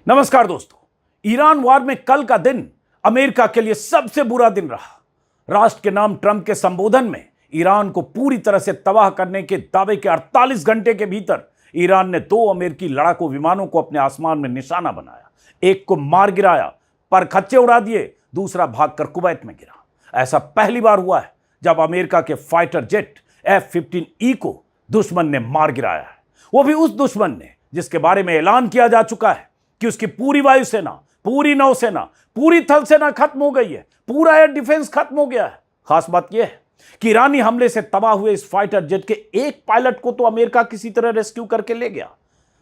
नमस्कार दोस्तों, ईरान वार में कल का दिन अमेरिका के लिए सबसे बुरा दिन रहा। राष्ट्र के नाम ट्रंप के संबोधन में ईरान को पूरी तरह से तबाह करने के दावे के 48 घंटे के भीतर ईरान ने 2 अमेरिकी लड़ाकू विमानों को अपने आसमान में निशाना बनाया। एक को मार गिराया, पर खच्चे उड़ा दिए, दूसरा भागकर कुवैत में गिरा। ऐसा पहली बार हुआ है जब अमेरिका के फाइटर जेट F-15E को दुश्मन ने मार गिराया है, वो भी उस दुश्मन ने जिसके बारे में ऐलान किया जा चुका है कि उसकी पूरी वायुसेना, पूरी नौसेना, पूरी थल सेना खत्म हो गई है, पूरा एयर डिफेंस खत्म हो गया है। खास बात यह है कि ईरानी हमले से तबाह हुए इस फाइटर जेट के एक पायलट को तो अमेरिका किसी तरह रेस्क्यू करके ले गया,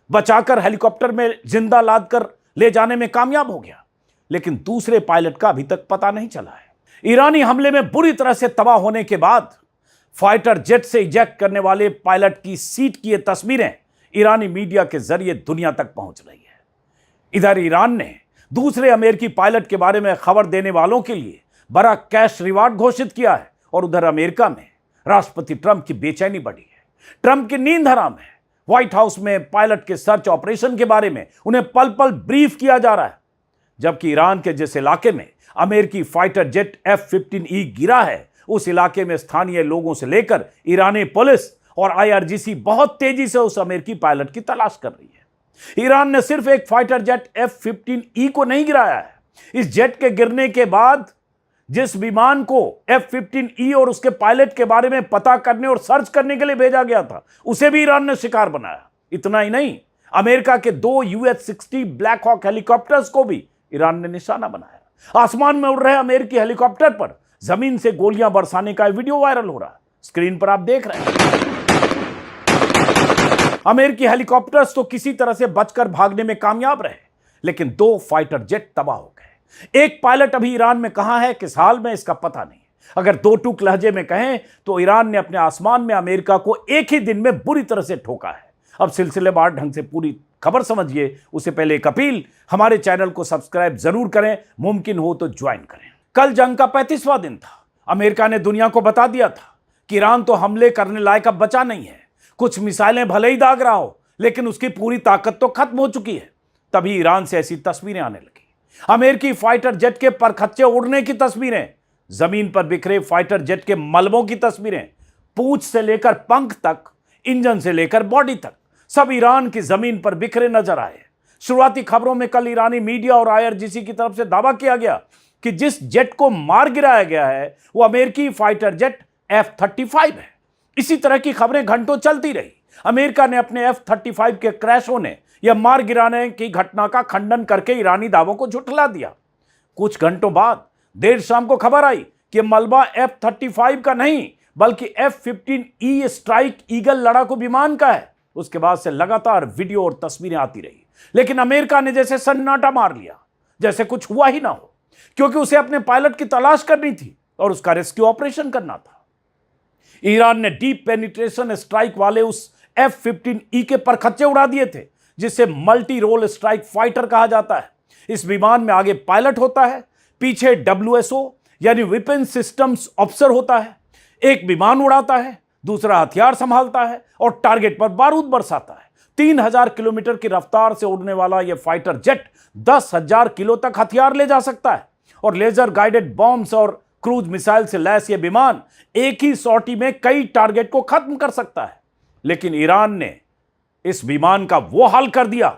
बचाकर हेलीकॉप्टर में जिंदा लादकर ले जाने में कामयाब हो गया, लेकिन दूसरे पायलट का अभी तक पता नहीं चला है। ईरानी हमले में बुरी तरह से तबाह होने के बाद फाइटर जेट से इजेक्ट करने वाले पायलट की सीट की ये तस्वीरें ईरानी मीडिया के जरिए दुनिया तक पहुंच रही है। इधर ईरान ने दूसरे अमेरिकी पायलट के बारे में खबर देने वालों के लिए बड़ा कैश रिवार्ड घोषित किया है, और उधर अमेरिका में राष्ट्रपति ट्रंप की बेचैनी बढ़ी है। ट्रंप की नींद हराम है। व्हाइट हाउस में पायलट के सर्च ऑपरेशन के बारे में उन्हें पल पल ब्रीफ किया जा रहा है, जबकि ईरान के जिस इलाके में अमेरिकी फाइटर जेट F-15E गिरा है, उस इलाके में स्थानीय लोगों से लेकर ईरानी पुलिस और IRGC बहुत तेजी से उस अमेरिकी पायलट की तलाश कर रही है। ईरान ने सिर्फ एक फाइटर जेट F-15E को नहीं गिराया है, इस जेट के गिरने के बाद जिस विमान को F-15E और उसके पायलट के बारे में पता करने और सर्च करने के लिए भेजा गया था, उसे भी ईरान ने शिकार बनाया। इतना ही नहीं, अमेरिका के 2 UH-60 ब्लैक हॉक हेलीकॉप्टर्स को भी ईरान ने निशाना बनाया। आसमान में उड़ रहे अमेरिकी हेलीकॉप्टर पर जमीन से गोलियां बरसाने का वीडियो वायरल हो रहा है, स्क्रीन पर आप देख रहे हैं। अमेरिकी हेलीकॉप्टर्स तो किसी तरह से बचकर भागने में कामयाब रहे, लेकिन 2 फाइटर जेट तबाह हो गए। एक पायलट अभी ईरान में कहां है, किस हाल में, इसका पता नहीं। अगर 2 टूक लहजे में कहें तो ईरान ने अपने आसमान में अमेरिका को एक ही दिन में बुरी तरह से ठोका है। अब सिलसिलेवार ढंग से पूरी खबर समझिए, उससे पहले एक अपील, हमारे चैनल को सब्सक्राइब जरूर करें, मुमकिन हो तो ज्वाइन करें। कल जंग का 35वां दिन था। अमेरिका ने दुनिया को बता दिया था कि ईरान तो हमले करने लायक अब बचा नहीं है। कुछ मिसाइलें भले ही दाग रहा हो, लेकिन उसकी पूरी ताकत तो खत्म हो चुकी है। तभी ईरान से ऐसी तस्वीरें आने लगी। अमेरिकी फाइटर जेट के परखच्चे उड़ने की तस्वीरें, जमीन पर बिखरे फाइटर जेट के मलबों की तस्वीरें, पूंछ से लेकर पंख तक, इंजन से लेकर बॉडी तक, सब ईरान की जमीन पर बिखरे नजर आए। शुरुआती खबरों में कल ईरानी मीडिया और IRGC की तरफ से दावा किया गया कि जिस जेट को मार गिराया गया है वो अमेरिकी फाइटर जेट F-35 है। इसी तरह की खबरें घंटों चलती रही। अमेरिका ने अपने F-35 के क्रैश होने या मार गिराने की घटना का खंडन करके ईरानी दावों को झुठला दिया। कुछ घंटों बाद देर शाम को खबर आई कि मलबा F-35 का नहीं बल्कि F-15E स्ट्राइक ईगल लड़ाकू विमान का है। उसके बाद से लगातार वीडियो और तस्वीरें आती रही, लेकिन अमेरिका ने जैसे सन्नाटा मार लिया, जैसे कुछ हुआ ही ना हो, क्योंकि उसे अपने पायलट की तलाश करनी थी और उसका रेस्क्यू ऑपरेशन करना था। ईरान ने डीप पेनिट्रेशन स्ट्राइक वाले उस F-15E के परखच्चे उड़ा दिए थे, जिसे मल्टी रोल स्ट्राइक फाइटर कहा जाता है। इस विमान में आगे पायलट होता है, पीछे WSO यानी वेपन सिस्टम्स ऑफिसर होता है। एक विमान उड़ाता है, दूसरा हथियार संभालता है और टारगेट पर बारूद बरसाता है। 3000 किलोमीटर की रफ्तार से उड़ने वाला यह फाइटर जेट 10,000 किलो तक हथियार ले जा सकता है, और लेजर गाइडेड बॉम्ब्स और क्रूज मिसाइल से लैस यह विमान एक ही सॉटी में कई टारगेट को खत्म कर सकता है। लेकिन ईरान ने इस विमान का वो हाल कर दिया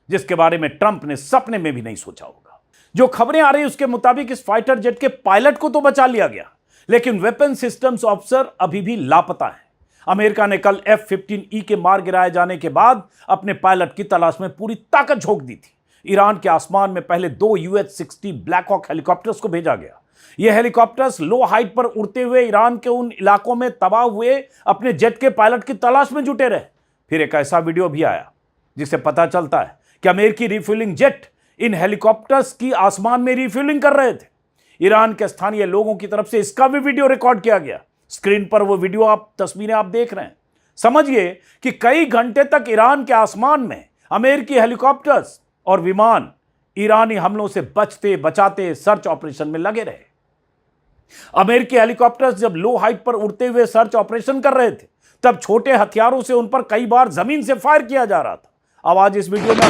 जिसके बारे में ट्रंप ने सपने में भी नहीं सोचा होगा। जो खबरें आ रही उसके मुताबिक इस फाइटर जेट के पायलट को तो बचा लिया गया, लेकिन वेपन सिस्टम्स ऑफिसर अभी भी लापता है। अमेरिका ने कल F-15E के मार गिराए जाने के बाद अपने पायलट की तलाश में पूरी ताकत झोंक दी थी। ईरान के आसमान में पहले 2 UH-60 ब्लैक हॉक हेलीकॉप्टर्स को भेजा गया। ये हेलीकॉप्टर्स लो हाइट पर उड़ते हुए ईरान के उन इलाकों में तबाह हुए अपने जेट के पायलट की तलाश में जुटे रहे। फिर एक ऐसा वीडियो भी आया जिससे पता चलता है कि अमेरिकी रिफ्यूलिंग जेट इन हेलीकॉप्टर्स की आसमान में रिफ्यूलिंग कर रहे थे। ईरान के स्थानीय लोगों की तरफ से इसका भी वीडियो रिकॉर्ड किया गया। स्क्रीन पर वो वीडियो तस्वीरें आप देख रहे हैं। समझिए कि कई घंटे तक ईरान के आसमान में अमेरिकी हेलीकॉप्टर्स और विमान ईरानी हमलों से बचते बचाते सर्च ऑपरेशन में लगे रहे। अमेरिकी हेलीकॉप्टर्स जब लो हाइट पर उड़ते हुए सर्च ऑपरेशन कर रहे थे, तब छोटे हथियारों से उन पर कई बार जमीन से फायर किया जा रहा था। आवाज इस वीडियो में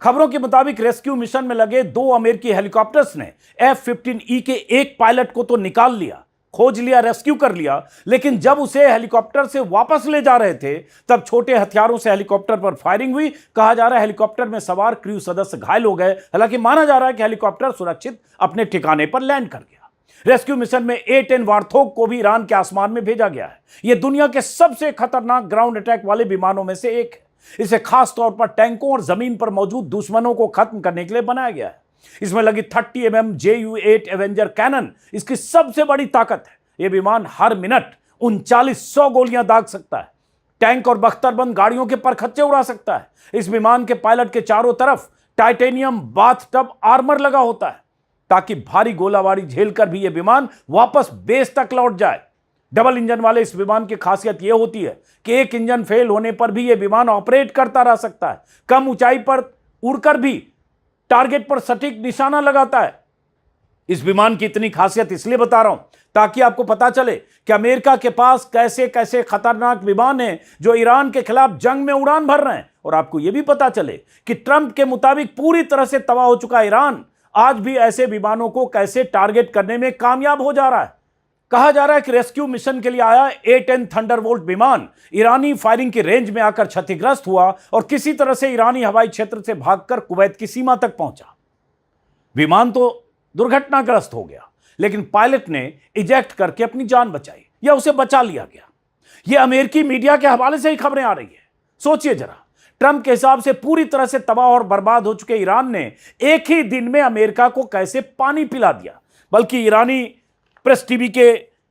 खबरों के मुताबिक रेस्क्यू मिशन में लगे 2 अमेरिकी हेलीकॉप्टर्स ने F-15E के एक पायलट को तो निकाल लिया, खोज लिया, रेस्क्यू कर लिया, लेकिन जब उसे हेलीकॉप्टर से वापस ले जा रहे थे तब छोटे हथियारों से हेलीकॉप्टर पर फायरिंग हुई। कहा जा रहा है हेलीकॉप्टर में सवार क्रू सदस्य घायल हो गए। हालांकि माना जा रहा है कि हेलीकॉप्टर सुरक्षित अपने ठिकाने पर लैंड कर गया। रेस्क्यू मिशन में A-10 वार्थोग को भी ईरान के आसमान में भेजा गया है। यह दुनिया के सबसे खतरनाक ग्राउंड अटैक वाले विमानों में से एक है। इसे खास तौर पर टैंकों और जमीन पर मौजूद दुश्मनों को खत्म करने के लिए बनाया गया है। इसमें लगी 30 mm Ju-8 एवेंजर कैनन इसकी सबसे बड़ी ताकत है। यह विमान हर मिनट 3900 गोलियां दाग सकता है। टैंक और बख्तरबंद गाड़ियों के परखच्चे उड़ा सकता है। इस विमान के पायलट के चारों तरफ टाइटेनियम बाथटब आर्मर लगा होता है ताकि भारी गोलाबारी झेलकर भी यह विमान वापस बेस तक लौट जाए। डबल इंजन वाले इस विमान की खासियत यह होती है कि एक इंजन फेल होने पर भी यह विमान ऑपरेट करता रह सकता है। कम ऊंचाई पर उड़कर भी टारगेट पर सटीक निशाना लगाता है। इस विमान की इतनी खासियत इसलिए बता रहा हूं ताकि आपको पता चले कि अमेरिका के पास कैसे कैसे खतरनाक विमान हैं जो ईरान के खिलाफ जंग में उड़ान भर रहे हैं। और आपको यह भी पता चले कि ट्रंप के मुताबिक पूरी तरह से तबाह हो चुका ईरान आज भी ऐसे विमानों को कैसे टारगेट करने में कामयाब हो जा रहा है। कहा जा रहा है कि रेस्क्यू मिशन के लिए आया A-10 थंडरबोल्ट विमान ईरानी फायरिंग की रेंज में आकर क्षतिग्रस्त हुआ और किसी तरह से ईरानी हवाई क्षेत्र से भागकर कुवैत की सीमा तक पहुंचा। विमान तो दुर्घटनाग्रस्त हो गया, लेकिन पायलट ने इजेक्ट करके अपनी जान बचाई या उसे बचा लिया गया। यह अमेरिकी मीडिया के हवाले से ही खबरें आ रही है। सोचिए जरा, ट्रंप के हिसाब से पूरी तरह से तबाह और बर्बाद हो चुके ईरान ने एक ही दिन में अमेरिका को कैसे पानी पिला दिया। बल्कि ईरानी प्रेस टीवी के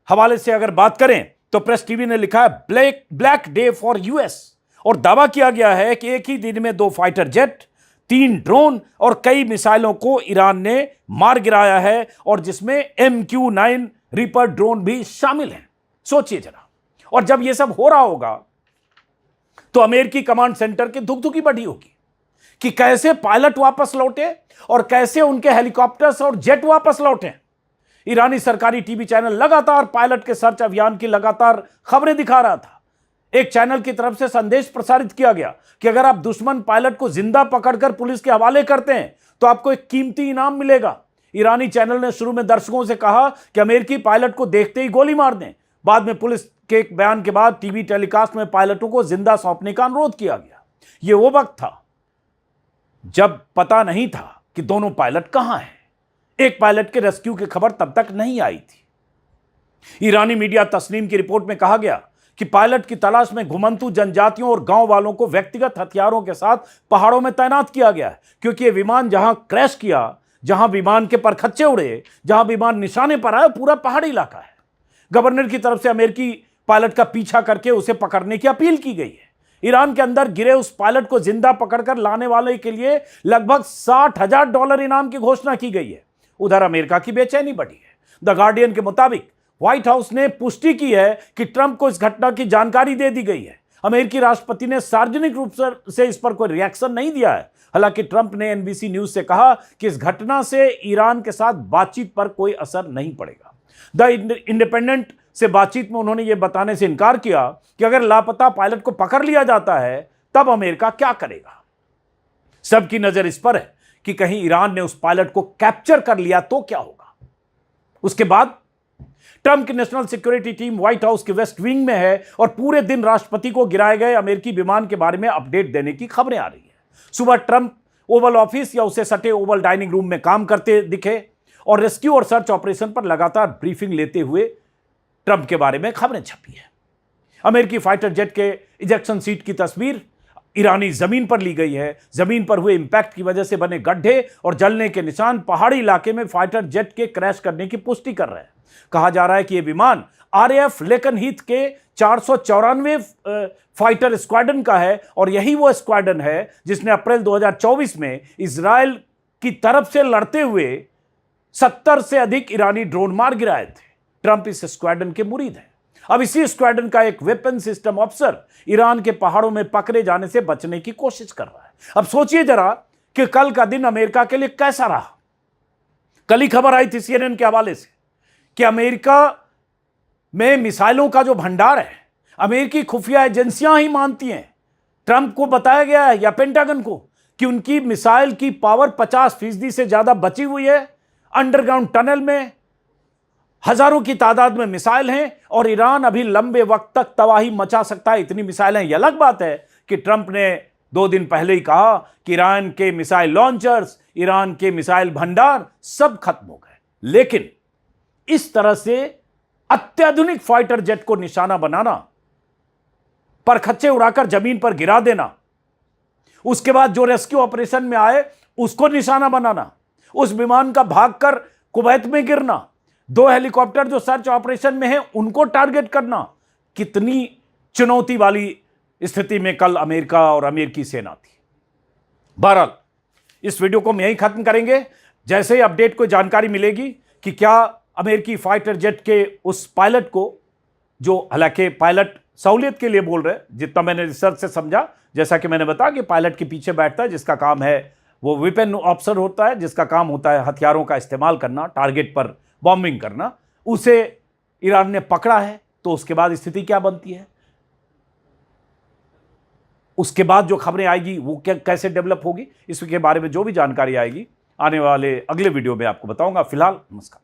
हवाले से अगर बात करें तो प्रेस टीवी ने लिखा है ब्लैक डे फॉर यूएस और दावा किया गया है कि एक ही दिन में 2 फाइटर जेट, 3 ड्रोन और कई मिसाइलों को ईरान ने मार गिराया है और जिसमें MQ-9 रीपर ड्रोन भी शामिल हैं। सोचिए जरा, और जब यह सब हो रहा होगा तो अमेरिकी कमांड सेंटर की धुकधुकी बढ़ी होगी कि कैसे पायलट वापस लौटे और कैसे उनके हेलीकॉप्टर्स और जेट वापस लौटे। ईरानी सरकारी टीवी चैनल लगातार पायलट के सर्च अभियान की लगातार खबरें दिखा रहा था। एक चैनल की तरफ से संदेश प्रसारित किया गया कि अगर आप दुश्मन पायलट को जिंदा पकड़कर पुलिस के हवाले करते हैं तो आपको एक कीमती इनाम मिलेगा। ईरानी चैनल ने शुरू में दर्शकों से कहा कि अमेरिकी पायलट को देखते ही गोली मार दें। बाद में पुलिस के एक बयान के बाद टीवी टेलीकास्ट में पायलटों को जिंदा सौंपने का अनुरोध किया गया। यह वो वक्त था जब पता नहीं था कि दोनों पायलट कहां हैं। एक पायलट के रेस्क्यू की खबर तब तक नहीं आई थी। ईरानी मीडिया तस्नीम की रिपोर्ट में कहा गया कि पायलट की तलाश में घुमंतू जनजातियों और गांव वालों को व्यक्तिगत हथियारों के साथ पहाड़ों में तैनात किया गया है, क्योंकि यह विमान जहां क्रैश किया, जहां विमान के परखच्चे उड़े, जहां विमान निशाने पर आया, पूरा पहाड़ी इलाका है। गवर्नर की तरफ से अमेरिकी पायलट का पीछा करके उसे पकड़ने की अपील की गई है। ईरान के अंदर गिरे उस पायलट को जिंदा पकड़कर लाने वाले के लिए लगभग $60,000 इनाम की घोषणा की गई है। उधर अमेरिका की बेचैनी बढ़ी है। द गार्डियन के मुताबिक व्हाइट हाउस ने पुष्टि की है कि ट्रंप को इस घटना की जानकारी दे दी गई है। अमेरिकी राष्ट्रपति ने सार्वजनिक रूप से इस पर कोई रिएक्शन नहीं दिया है। हालांकि ट्रंप ने NBC न्यूज से कहा कि इस घटना से ईरान के साथ बातचीत पर कोई असर नहीं पड़ेगा। द इंडिपेंडेंट से बातचीत में उन्होंने यह बताने से इनकार किया कि अगर लापता पायलट को पकड़ लिया जाता है तब अमेरिका क्या करेगा। सबकी नजर इस पर है कि कहीं ईरान ने उस पायलट को कैप्चर कर लिया तो क्या होगा। उसके बाद ट्रंप की national security team white house के वेस्ट विंग में है और पूरे दिन राष्ट्रपति को गिराए गए अमेरिकी विमान के बारे में अपडेट देने की खबरें आ रही है। सुबह ट्रंप ओवल ऑफिस या उसे सटे ओवल डाइनिंग रूम में काम करते दिखे और रेस्क्यू और सर्च ऑपरेशन पर लगातार ब्रीफिंग लेते हुए ट्रंप के बारे में खबरें छपी है। अमेरिकी फाइटर जेट के इजेक्शन सीट की तस्वीर ईरानी जमीन पर ली गई है। जमीन पर हुए इंपैक्ट की वजह से बने गड्ढे और जलने के निशान पहाड़ी इलाके में फाइटर जेट के क्रैश करने की पुष्टि कर रहे हैं। कहा जा रहा है कि यह विमान RAF लेकनहीथ के 494 फाइटर स्क्वाड्रन का है और यही वो स्क्वाड्रन है जिसने अप्रैल 2024 में इजराइल की तरफ से लड़ते हुए 70 से अधिक ईरानी ड्रोन मार गिराए थे। ट्रंप इस स्क्वाड्रन के मुरीद हैं। अब इसी स्क्वाड्रन का एक वेपन सिस्टम अफसर ईरान के पहाड़ों में पकड़े जाने से बचने की कोशिश कर रहा है। अब सोचिए जरा कि कल का दिन अमेरिका के लिए कैसा रहा। कल ही खबर आई थी CNN के हवाले से कि अमेरिका में मिसाइलों का जो भंडार है, अमेरिकी खुफिया एजेंसियां ही मानती हैं। ट्रंप को बताया गया है या पेंटागन को कि उनकी मिसाइल की पावर 50% से ज्यादा बची हुई है। अंडरग्राउंड टनल में हजारों की तादाद में मिसाइल हैं और ईरान अभी लंबे वक्त तक तबाही मचा सकता है, इतनी मिसाइलें। यह अलग बात है कि ट्रंप ने 2 दिन पहले ही कहा कि ईरान के मिसाइल लॉन्चर्स, ईरान के मिसाइल भंडार सब खत्म हो गए। लेकिन इस तरह से अत्याधुनिक फाइटर जेट को निशाना बनाना, परखच्चे उड़ाकर जमीन पर गिरा देना, उसके बाद जो रेस्क्यू ऑपरेशन में आए उसको निशाना बनाना, उस विमान का भागकर कुवैत में गिरना, 2 हेलीकॉप्टर जो सर्च ऑपरेशन में हैं उनको टारगेट करना, कितनी चुनौती वाली स्थिति में कल अमेरिका और अमेरिकी सेना थी। बहरहाल इस वीडियो को हम यहीं खत्म करेंगे। जैसे ही अपडेट को जानकारी मिलेगी कि क्या अमेरिकी फाइटर जेट के उस पायलट को, जो हालांकि पायलट सहूलियत के लिए बोल रहे हैं, जितना मैंने रिसर्च से समझा, जैसा कि मैंने बताया कि पायलट के पीछे बैठता है जिसका काम है, वो वेपन ऑफिसर होता है जिसका काम होता है हथियारों का इस्तेमाल करना, टारगेट पर बॉम्बिंग करना, उसे ईरान ने पकड़ा है। तो उसके बाद स्थिति क्या बनती है, उसके बाद जो खबरें आएगी वो कैसे डेवलप होगी, इसके बारे में जो भी जानकारी आएगी आने वाले अगले वीडियो में आपको बताऊंगा। फिलहाल नमस्कार।